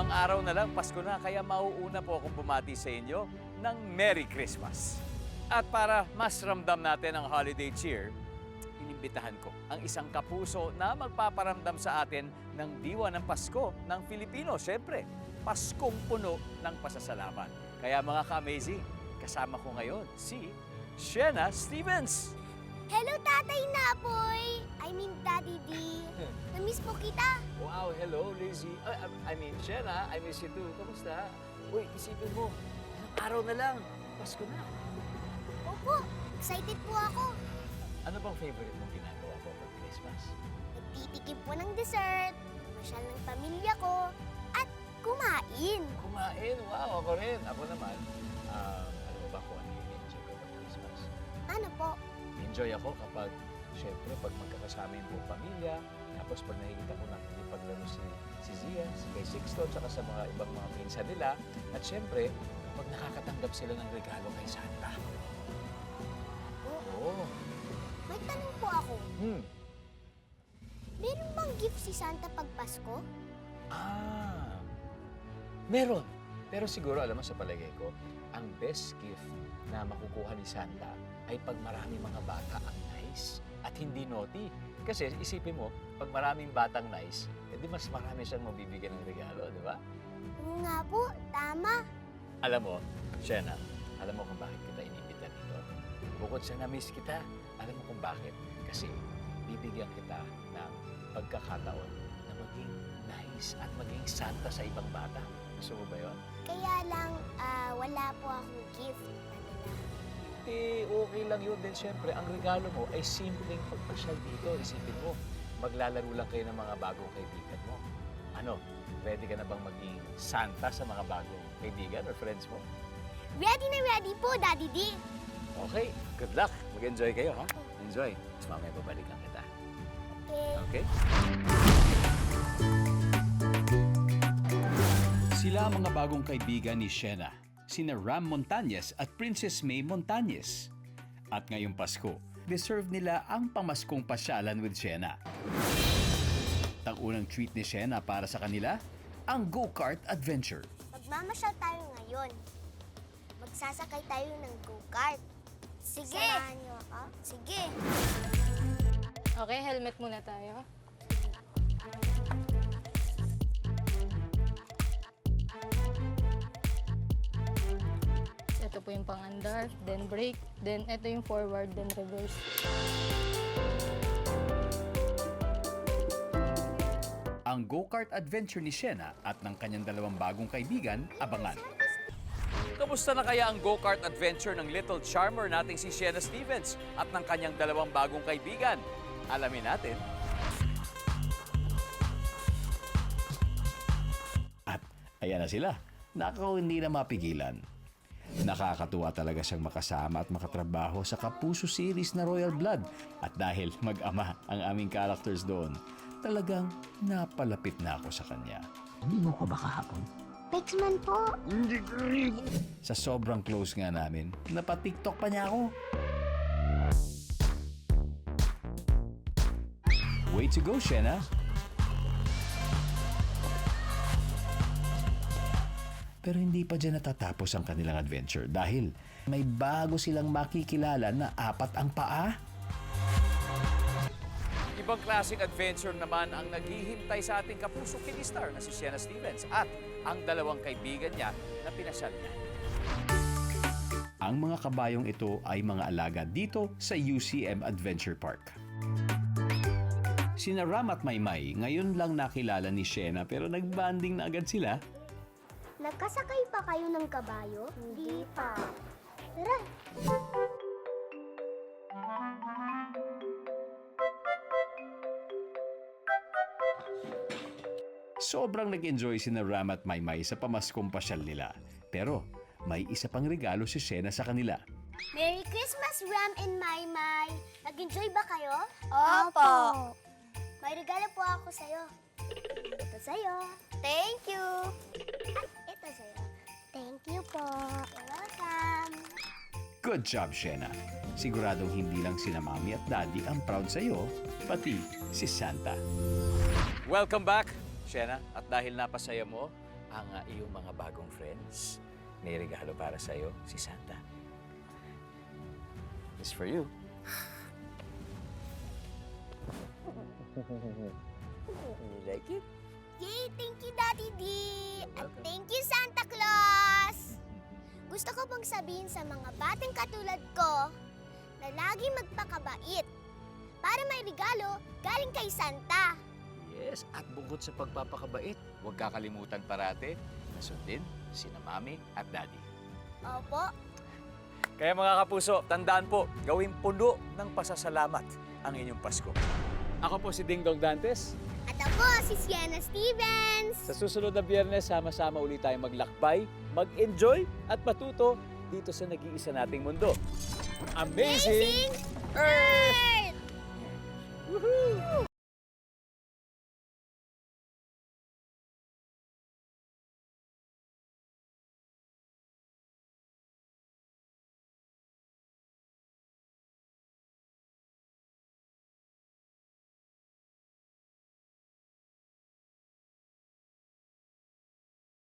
Ilang araw na lang, Pasko na, kaya mauuna po akong bumati sa inyo ng Merry Christmas. At para mas ramdam natin ang holiday cheer, inimbitahan ko ang isang kapuso na magpaparamdam sa atin ng diwa ng Pasko ng Filipino. Siyempre, Paskong puno ng pasasalamat. Kaya mga ka-amazing, kasama ko ngayon si Shena Stevens. Hello, Tatay Napoy! I mean, Daddy D. Namiss po kita. Wow, hello Lizzie. Shena, I miss you too. Kamusta? Uy, isipin mo, ilang araw na lang, Pasko na. Opo, excited po ako. Ano bang favorite mong ginagawa po pag Christmas? Nagtitikim po ng dessert, masyal ng pamilya ko, at kumain. Kumain? Wow, ako rin. Ako naman, ano ba kung ano yung enjoy ko pag Christmas? Ano po? Enjoy ako kapag, syempre, pag magkakasama yung buong pamilya, tapos pag nakikita ko nakikipaglaro si Zia, si Kay Sixto, tsaka sa mga ibang mga pinsan nila, at syempre, pag nakakatanggap sila ng regalo kay Santa. Oo. May tanong po ako. Meron bang gift si Santa pag Pasko? Meron. Pero siguro, alam mo sa palagay ko, ang best gift na makukuha ni Santa ay pag marami mga bata ang nice at hindi naughty. Kasi isipin mo, pag maraming batang nice, edi mas marami siyang mabibigyan ng regalo, di ba? Oo nga po, tama. Alam mo, Shena, alam mo kung bakit kita inibita dito? Bukod sa na-miss kita, alam mo kung bakit? Kasi bibigyan kita ng pagkakataon na maging nice at maging Santa sa ibang bata. Gusto mo ba yun? Kaya lang, wala po akong gift. Okay lang yun din. Siyempre, ang regalo mo ay simpleng pagpasyal dito. Isipin mo, maglalaro lang kayo ng mga bagong kaibigan mo. Ano, ready ka na bang maging Santa sa mga bagong kaibigan or friends mo? Ready na ready po, Daddy D. Okay, good luck. Mag-enjoy kayo, ha? Enjoy. Tapos mamaya babalikan kita. Okay. Okay? Sila ang mga bagong kaibigan ni Shena, sina Ram Montañez at Princess May Montañez. At ngayong Pasko, deserve nila ang pamaskong pasyalan with Shena. Ang unang treat ni Shena para sa kanila, ang go-kart adventure. Magmamasyal tayo ngayon. Magsasakay tayo ng go-kart. Sige! Samahan niyo ako? Sige! Okay, helmet muna tayo. Ito po yung pang-andar, then brake, then ito yung forward, then reverse. Ang go-kart adventure ni Shena at ng kanyang dalawang bagong kaibigan, abangan. Kamusta na kaya ang go-kart adventure ng little charmer nating si Shena Stevens at ng kanyang dalawang bagong kaibigan? Alamin natin. At ayan na sila. Nako, hindi na mapigilan. Nakakatuwa talaga siyang makasama at makatrabaho sa Kapuso series na Royal Blood. At dahil mag-ama ang aming characters doon, talagang napalapit na ako sa kanya. Hindi mo ko ba kahapon? Pexman po. Sa sobrang close nga namin, napatiktok pa niya ako. Way to go, Shena! Pero hindi pa dyan natatapos ang kanilang adventure dahil may bago silang makikilala na 4 ang paa. Ibang klaseng adventure naman ang naghihintay sa ating kapuso kinistar na si Shena Stevens at ang dalawang kaibigan niya na pinasyal niya. Ang mga kabayong ito ay mga alaga dito sa UCM Adventure Park. Sina Ram at Maymay ngayon lang nakilala ni Shena pero nagbanding na agad sila. Nagkasakay pa kayo ng kabayo? Hindi pa. Tara! Sobrang nag-enjoy sina Ram at Maymay sa pamaskong pasyal nila. Pero may isa pang regalo si Shena sa kanila. Merry Christmas, Ram and Maymay! Nag-enjoy ba kayo? Opo. May regalo po ako sa'yo. Ito sa'yo. Thank you! At ito sa'yo. Thank you po. You're welcome. Good job, Shena. Siguradong hindi lang sina Mami at Daddy ang proud sa'yo, pati si Santa. Welcome back, Shena. At dahil napasaya mo ang iyong mga bagong friends. May regalo para sa iyo, si Santa. It's for you. You like it? Yay! Thank you, Daddy D! At thank you, Santa Claus! Gusto ko pong sabihin sa mga batang katulad ko na lagi magpakabait para may regalo galing kay Santa. Yes, at bukod sa pagpapakabait, huwag kakalimutan parate na sundin sina Mami at Daddy. Opo. Kaya mga kapuso, tandaan po, gawing puno ng pasasalamat ang inyong Pasko. Ako po si Dingdong Dantes. At ako, si Sienna Stevens. Sa susunod na Biyernes, sama-sama ulit tayong maglakbay, mag-enjoy at matuto dito sa nag-iisa nating mundo. Amazing Earth!